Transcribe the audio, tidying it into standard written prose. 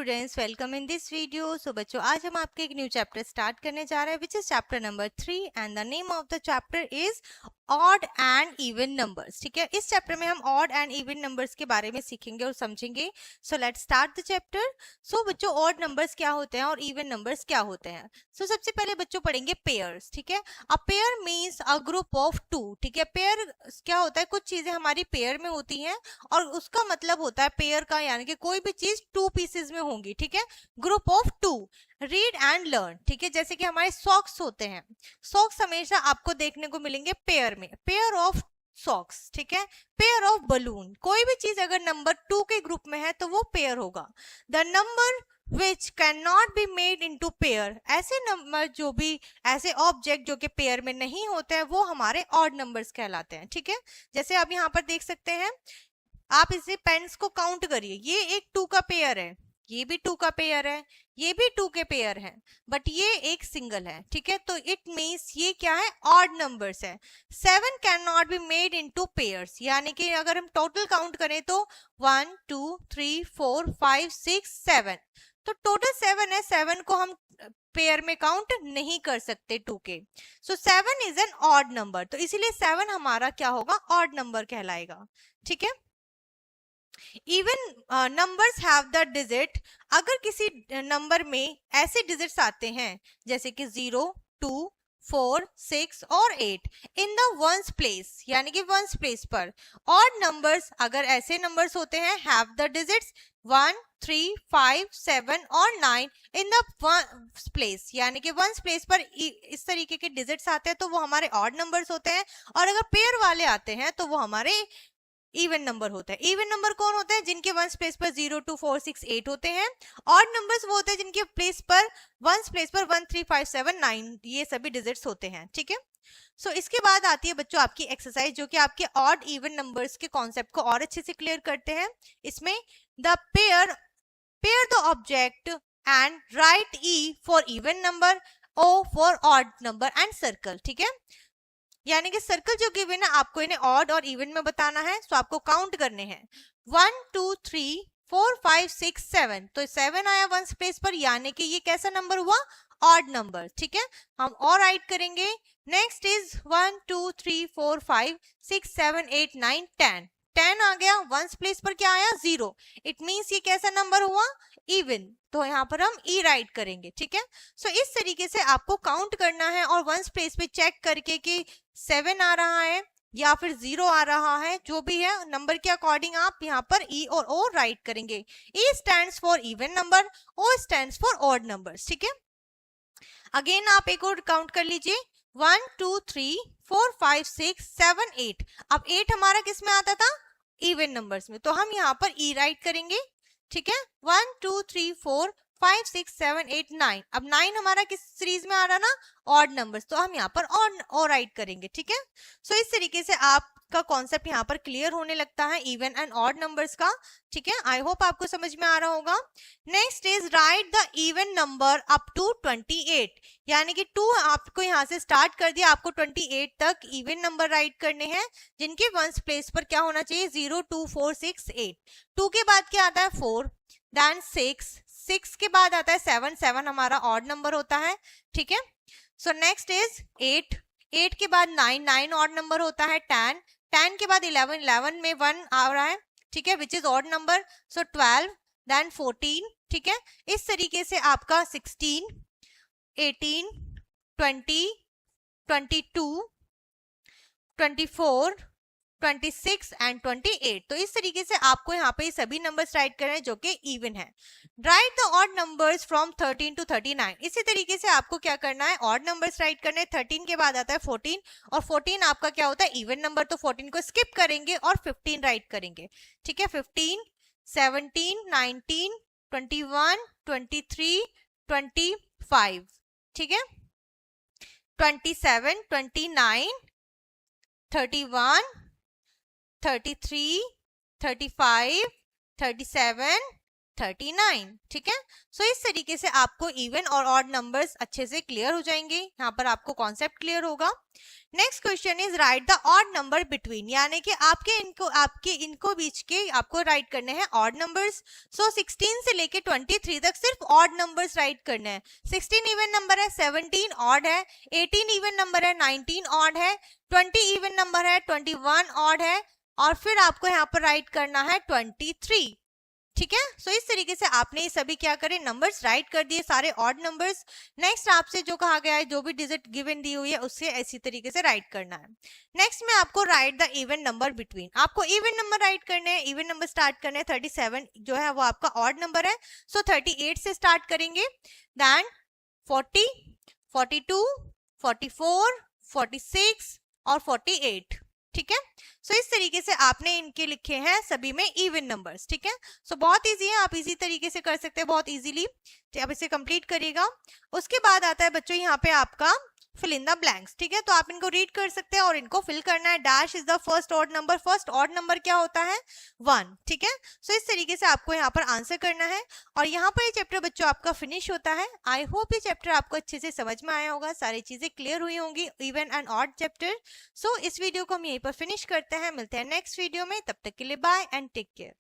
Students, welcome in this video. So बच्चों, आज हम आपके एक न्यू चैप्टर स्टार्ट करने जा रहे हैं which is chapter number 3 and the name of the chapter is odd and even numbers. ठीक है, इस चैप्टर में हम ऑड एंड इवन नंबर्स के बारे में सीखेंगे और समझेंगे। So let's start the chapter. So बच्चों, ऑड नंबर्स क्या होते हैं और इवन नंबर्स क्या होते हैं? सो सबसे पहले बच्चों पढ़ेंगे पेयर्स। ठीक है, a pair means a group of two. ठीक है, पेयर क्या होता है? कुछ चीजें हमारी पेयर में होती हैं और उसका मतलब होता है पेयर का, यानी कि कोई भी चीज टू पीसेस में होंगी। ठीक है, group of two. Read and learn. ठीक है, जैसे कि हमारे सॉक्स होते हैं, सॉक्स हमेशा आपको देखने को मिलेंगे पेयर में, पेयर ऑफ सॉक्स। ठीक है, पेयर ऑफ बलून। कोई भी चीज अगर नंबर 2 के ग्रुप में है तो वो पेयर होगा। The number which cannot be made into pair, ऐसे नंबर जो भी ऐसे ऑब्जेक्ट जो कि पेयर में नहीं होते हैं वो हमारे ऑड नंबर्स कहलाते हैं। ठीक है, जैसे आप यहाँ पर देख सकते हैं, आप इसे पेन्स को काउंट करिए, ये एक 2 का पेयर है, ये भी 2 का पेयर है, ये भी 2 के पेयर है, बट ये एक सिंगल है। ठीक है, तो इट मीन्स ये क्या है? ऑड नंबर्स है। 7 can not be made into pairs, यानी कि अगर हम टोटल काउंट करें तो 1 2 3 4 5 6 7, तो टोटल 7 है, 7 को हम पेयर में काउंट नहीं कर सकते 2 के। सो 7 इज एन ऑड नंबर, तो इसीलिए 7 हमारा क्या होगा? ऑड नंबर कहलाएगा। ठीक है, even numbers have the digit, अगर किसी नंबर में ऐसे डिजिट्स आते हैं जैसे कि 0 2 4 6 और 8 इन द वंस प्लेस, यानी कि वंस प्लेस पर। ऑड नंबर्स अगर ऐसे नंबर्स होते हैं हैव द डिजिट्स 1 3 5 7 और 9 इन द वंस प्लेस, यानी कि वंस प्लेस पर इस तरीके के डिजिट्स आते हैं तो वो हमारे ऑड नंबर्स होते हैं। और अगर पेयर वाले आते हैं तो वो हमारे इवन नंबर होता है। इवन नंबर कौन होते हैं? जिनके वंस प्लेस पर 0 2 4 6 8 होते हैं। ऑड नंबर्स वो होते हैं जिनके प्लेस पर वंस प्लेस पर 1 3 5 7 9 ये सभी डिजिट्स होते हैं। ठीक है, सो इसके बाद आती है बच्चों आपकी एक्सरसाइज, जो कि आपके ऑड इवन नंबर्स के कॉन्सेप्ट को और अच्छे से क्लियर करते हैं। इसमें the pair the object and write E for even number, O for odd number and circle. ठीक है, यानी कि सर्कल जो गिवन है आपको इन्हें ऑड और इवन में बताना है। तो आपको काउंट करने हैं 1 2 3 4 5 6 7, तो 7 आया वंस प्लेस पर, यानी कि ये कैसा नंबर हुआ? Odd number. ठीक है, हम और राइट करेंगे। नेक्स्ट इज 1 2 3 4 5 6 7 8 9 10, 10 आ गया वंस प्लेस पर, क्या आया? 0। इट मीन्स ये कैसा नंबर हुआ? इवन, तो यहाँ पर हम ई राइट करेंगे। ठीक है, सो इस तरीके से आपको काउंट करना है और वंस प्लेस पे चेक करके कि 7 आ रहा है या फिर 0 आ रहा है, जो भी है नंबर के अकॉर्डिंग आप यहाँ पर ई और ओ राइट करेंगे। E stands for even number, O stands for odd numbers. ठीक है, अगेन आप एक और काउंट कर लीजिए 1 2 3 4 5 6 7 8। अब 8 हमारा किस में आता था? इवन नंबर्स में, तो हम यहाँ पर ई राइट करेंगे। ठीक है, 1 2 3 4 5 6 7 8 9। अब 9 हमारा किस सीरीज में आ रहा ना? ऑड नंबर्स, तो हम यहाँ पर और राइट करेंगे। ठीक है, सो इस तरीके से आपका कॉन्सेप्ट यहाँ पर क्लियर होने लगता है इवन एंड ऑड नंबर्स का। ठीक है, आई होप आपको समझ में आ रहा होगा। Next is write the even number up to 28, यानी कि 2 आपको यहाँ से स्टार्ट कर दिया, आपको 28 तक इवन नंबर राइट करने हैं जिनके वंस प्लेस पर क्या होना चाहिए? 0 2 4 6 8। 2 के बाद क्या आता है? 4, देन 6 के बाद आता है 7, 7 हमारा ऑड नंबर होता है। ठीक है, सो नेक्स्ट इज 8 के बाद 9 ऑड नंबर होता है। 10 के बाद 11 में 1 आ रहा है। ठीक है, which is odd number. So 12, then 14। ठीक है, इस तरीके से आपका 16 18 20 22 24 26 एंड 28, तो इस तरीके से आपको यहाँ पे सभी नंबर्स राइट करने हैं जो कि इवन है। Write the odd numbers from 13 to 39, इसी तरीके से आपको क्या करना है? ऑड नंबर्स राइट करने हैं। 13 के बाद आता है 14 और 14 आपका क्या होता है? इवन नंबर, तो 14 को स्किप करेंगे और 15 राइट करेंगे। ठीक है, 15 17 19 21 23 25। ठीक है, 27 29 31 33 35 37 39। ठीक है, सो इस तरीके से आपको इवन और ऑड नंबर्स अच्छे से क्लियर हो जाएंगे, यहाँ पर आपको कॉन्सेप्ट क्लियर होगा। Next question is write the odd number between, यानी कि आपके इनको बीच के आपको राइट करने हैं ऑड नंबर्स। सो 16 से लेके 23 तक सिर्फ ऑड नंबर्स राइट करने हैं। 16 इवन नंबर है, 17 ऑड है, 18 इवन नंबर है, 19 ऑड है, 20 इवन नंबर है, 21 ऑड है, और फिर आपको यहाँ पर राइट करना है 23। ठीक है, सो इस तरीके से आपने ये सभी क्या करें, नंबर्स राइट कर दिए, सारे ऑड नंबर्स। नेक्स्ट आपसे जो कहा गया है, जो भी डिजिट गिवन दी हुई है उससे इसी तरीके से राइट करना है। नेक्स्ट में आपको right the even number between, आपको इवन नंबर राइट करने हैं, इवन नंबर स्टार्ट करने हैं। 37 जो है वो आपका ऑड नंबर है, सो 38 से स्टार्ट करेंगे, देन 40, 42, 44, 46 और 48। ठीक है, सो इस तरीके से आपने इनके लिखे हैं सभी में इवन नंबर्स। ठीक है, सो बहुत इजी है, आप इजी तरीके से कर सकते हैं, बहुत इजीली। आप इसे कंप्लीट करिएगा। उसके बाद आता है बच्चों यहाँ पे आपका फिल इन द ब्लैंक्स। ठीक है, तो आप इनको रीड कर सकते हैं और इनको फिल करना है। Dash is the first odd number, first odd number क्या होता है, 1। ठीक है, सो इस तरीके से आपको यहाँ पर आंसर करना है और यहाँ पर ये चैप्टर बच्चों आपका फिनिश होता है। आई होप ये चैप्टर आपको अच्छे से समझ में आया होगा, सारी चीजें क्लियर हुई होंगी, इवन एंड ऑड चैप्टर। सो इस वीडियो को हम यहीं पर फिनिश करते हैं, मिलते हैं नेक्स्ट वीडियो में, तब तक के लिए बाय एंड टेक केयर।